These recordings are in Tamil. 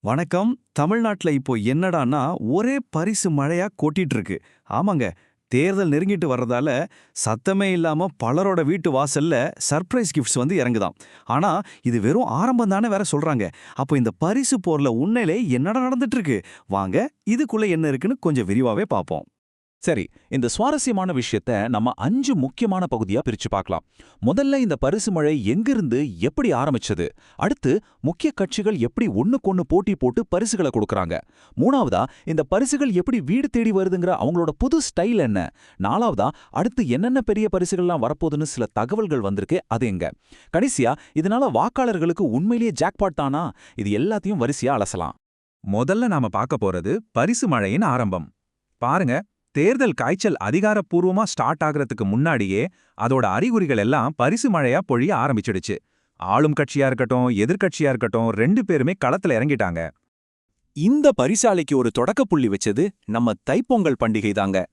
வணக்கம். தமிழ்நாட்டுல இப்போ என்னடான்னா, ஒரே பரிசு மழையா கொட்டிட்டு இருக்கு. ஆமாங்க. தேர்தல் நெருங்கிட்டு வர்றதால, சத்தமே இல்லாம பலரோட வீட்டு வாசல்ல சர்ப்ரைஸ் கிஃப்ட்ஸ் வந்து இறங்குதாம். ஆனா, இது வெறும் ஆரம்பம் தானே வேற சொல்றாங்க. அப்போ இந்த பரிசு போர்ல உண்மையிலே என்னடா நடந்துட்டு இருக்கு? வாங்க, இதுக்குள்ள என்ன இருக்குன்னு கொஞ்சம் விரிவாவே பார்ப்போம். சரி, இந்த சுவாரஸ்யமான விஷயத்த நம்ம 5 முக்கியமான பகுதியா பிரிச்சு பார்க்கலாம். முதல்ல இந்த பரிசு மழை எங்கிருந்து எப்படி ஆரம்பிச்சது? அடுத்து முக்கிய கட்சிகள் எப்படி ஒண்ணுக்கொண்ணு போட்டி போட்டு பரிசுகளை கொடுக்கறாங்க? மூணாவதா இந்த பரிசுகள் எப்படி வீடு தேடி வருதுங்கிற அவங்களோட புது ஸ்டைல் என்ன? நாலாவதா அடுத்து என்னென்ன பெரிய பரிசுகள்லாம் வரப்போகுதுன்னு சில தகவல்கள் வந்திருக்கு, அது எங்க? கடைசியா இதனால வாக்காளர்களுக்கு உண்மையிலேயே ஜாக்பாட் தானா? இது எல்லாத்தையும் வரிசையா அலசலாம். முதல்ல நாம பார்க்க போறது பரிசு மழையின் ஆரம்பம். பாருங்க, தேர்தல் காய்ச்சல் அதிகாரப்பூர்வமா ஸ்டார்ட் ஆகுறதுக்கு முன்னாடியே அதோட அறிகுறிகள் எல்லாம் பரிசு மழையா பொழிய ஆரம்பிச்சிடுச்சு. ஆளும் கட்சியா இருக்கட்டும், எதிர்க்கட்சியா இருக்கட்டும், 2 பேருமே களத்துல இறங்கிட்டாங்க. இந்த பரிசாலைக்கு ஒரு தொடக்க புள்ளி வச்சது நம்ம தைப்பொங்கல் பண்டிகை தாங்க.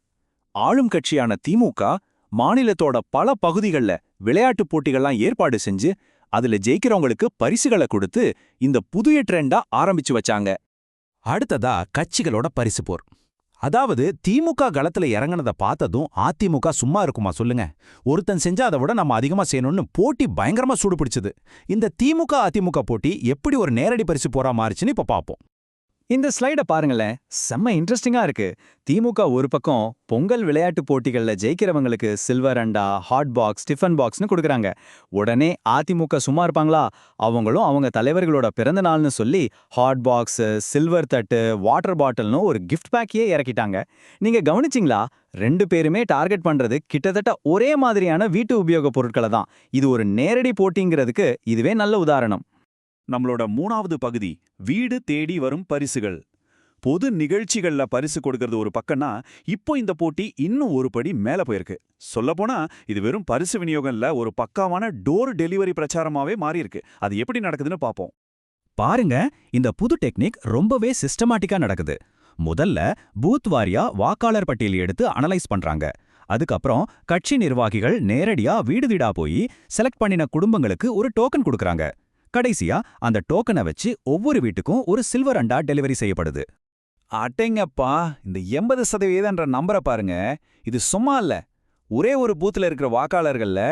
ஆளும் கட்சியான திமுக மாநிலத்தோட பல பகுதிகள்ல விளையாட்டுப் போட்டிகள்லாம் ஏற்பாடு செஞ்சு அதுல ஜெயிக்கிறவங்களுக்கு பரிசுகளை கொடுத்து இந்த புதிய ட்ரெண்டா ஆரம்பிச்சு வச்சாங்க. அடுத்ததா கட்சிகளோட பரிசு போர். அதாவது திமுக களத்துல இறங்குனத பார்த்ததும் அதிமுக சும்மா இருக்குமா சொல்லுங்க? ஒருத்தன் செஞ்சா அதை விட நம்ம அதிகமா செய்யணும்னு போட்டி பயங்கரமா சூடு பிடிச்சது. இந்த திமுக அதிமுக போட்டி எப்படி ஒரு நேரடி பரிசு போரா மாறுச்சுன்னு இப்ப பாப்போம். இந்த ஸ்லைட பாருங்களேன், செம்ம இன்ட்ரெஸ்டிங்கா இருக்கு. திமுக ஒரு பக்கம் பொங்கல் விளையாட்டு போட்டிகள்ல ஜெயிக்கிறவங்களுக்கு சில்வர் அண்டா, ஹாட் பாக்ஸ், டிஃபன் பாக்ஸ்னு கொடுக்குறாங்க. உடனே அதிமுக சும்மா இருப்பாங்களா? அவங்களும் அவங்க தலைவர்களோட பிறந்த நாள்னு சொல்லி ஹாட் பாக்ஸ், சில்வர் தட்டு, வாட்டர் பாட்டில்னு ஒரு கிஃப்ட் பேக்கையே இறக்கிட்டாங்க. நீங்க கவனிச்சிங்களா? 2 பேருமே டார்கெட் பண்றது கிட்டத்தட்ட ஒரே மாதிரியான வீட்டு உபயோக பொருட்களை தான். இது ஒரு நேரடி போட்டிங்கிறதுக்கு இதுவே நல்ல உதாரணம். நம்மளோட 3வது பகுதி வீடு தேடி வரும் பரிசுகள். பொது நிகழ்ச்சிகள்ல பரிசு கொடுக்கறது ஒரு பக்கம்னா, இப்போ இந்த போட்டி இன்னும் ஒரு படி மேல போயிருக்கு. சொல்லப்போனா இது வெறும் பரிசு விநியோகம் இல்ல, ஒரு பக்காவான டோர் டெலிவரி பிரச்சாரமாவே மாறியிருக்கு. அது எப்படி நடக்குதுன்னு பாப்போம். பாருங்க, இந்த புது டெக்னிக் ரொம்பவே சிஸ்டமேட்டிக்கா நடக்குது. முதல்ல பூத் வாரியா வாக்காளர் பட்டியல் எடுத்து அனலைஸ் பண்றாங்க. அதுக்கப்புறம் கட்சி நிர்வாகிகள் நேரடியா வீடு வீடா போய் செலக்ட் பண்ணின குடும்பங்களுக்கு ஒரு டோக்கன் கொடுக்கறாங்க. கடைசியா அந்த டோக்கனை வச்சு ஒவ்வொரு வீட்டுக்கும் ஒரு சில்வர் அண்டா டெலிவரி செய்யப்படுது. அட்டேங்கப்பா, இந்த 80% நம்பரை பாருங்க. இது சும்மா இல்ல. ஒரே ஒரு பூத்துல இருக்கிற வாக்காளர்கள்ல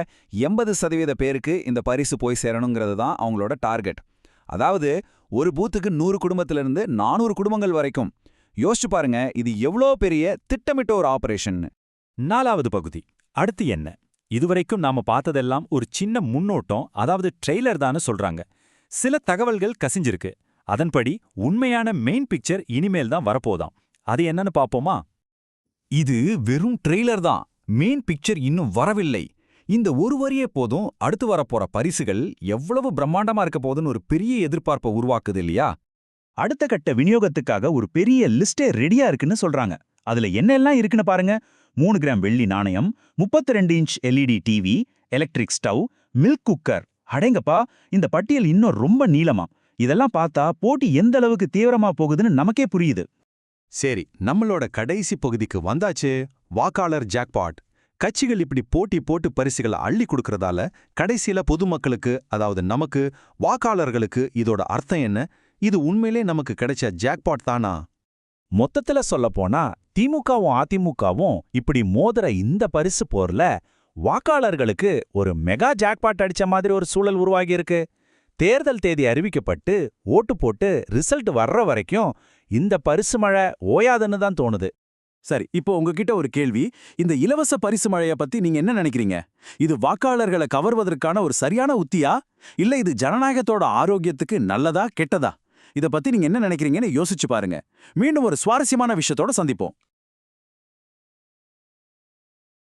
80% பேருக்கு இந்த பரிசு போய் சேரணுங்கிறது தான் அவங்களோட டார்கெட். அதாவது ஒரு பூத்துக்கு 100 குடும்பத்திலிருந்து 400 குடும்பங்கள் வரைக்கும். யோசிச்சு பாருங்க, இது எவ்வளோ பெரிய திட்டமிட்ட ஒரு ஆபரேஷன். 4வது பகுதி. அடுத்து என்ன? இதுவரைக்கும் நாம பார்த்ததெல்லாம் ஒரு சின்ன முன்னோட்டம், அதாவது ட்ரெய்லர் தான்னு சொல்றாங்க. சில தகவல்கள் கசிஞ்சிருக்கு. அதன்படி உண்மையான மெயின் பிக்சர் இனிமேல் தான் வரப்போதாம். அது என்னன்னு பாப்போமா? இது வெறும் ட்ரெய்லர் தான். மெயின் பிக்சர் இன்னும் வரவில்லை. இந்த ஒரு வரியே போதும் அடுத்து வரப்போற பரிசுகள் எவ்வளவு பிரம்மாண்டமா இருக்க போதுன்னு ஒரு பெரிய எதிர்பார்ப்பை உருவாக்குது இல்லையா? அடுத்த கட்ட விநியோகத்துக்காக ஒரு பெரிய லிஸ்டே ரெடியா இருக்குன்னு சொல்றாங்க. அதுல என்னெல்லாம் இருக்குன்னு பாருங்க. 3 கிராம் வெள்ளி நாணயம், 32 inch LED TV, electric stove, milk cooker. அடேங்கப்பா, இந்த பட்டியல் இன்னும் ரொம்ப நீளமா. இதெல்லாம் பார்த்தா போட்டி எந்த அளவுக்கு தீவிரமா போகுதுன்னு நமக்கே புரியுது. சரி, நம்மளோட கடைசி பகுதிக்கு வந்தாச்சு. வாக்காளர் ஜாக்பாட். கட்சிகள் இப்படி போட்டி போட்டு பரிசுகளை அள்ளி கொடுக்கறதால கடைசியில பொதுமக்களுக்கு, அதாவது நமக்கு, வாக்காளர்களுக்கு இதோட அர்த்தம் என்ன? இது உண்மையிலே நமக்கு கிடைச்ச ஜாக்பாட் தானா? மொத்தத்துல சொல்லப்போனா திமுகவும் அதிமுகவும் இப்படி மோதுற இந்த பரிசு போர்ல வாக்காளர்களுக்கு ஒரு மெகா ஜாக்பாட் அடிச்ச மாதிரி ஒரு சூழல் உருவாகியிருக்கு. தேர்தல் தேதி அறிவிக்கப்பட்டு ஓட்டு போட்டு ரிசல்ட் வர்ற வரைக்கும் இந்த பரிசு மழை ஓயாதுன்னு தான் தோணுது. சரி, இப்போ உங்ககிட்ட ஒரு கேள்வி. இந்த இலவச பரிசு மழைய பத்தி நீங்க என்ன நினைக்கிறீங்க? இது வாக்காளர்களை கவர்வதற்கான ஒரு சரியான உத்தியா? இல்ல இது ஜனநாயகத்தோட ஆரோக்கியத்துக்கு நல்லதா கெட்டதா? இத பத்தி நீங்க என்ன நினைக்கிறீங்கன்னு யோசிச்சு பாருங்க. மீண்டும் ஒரு சுவாரஸ்யமான விஷயத்தோட சந்திப்போம்.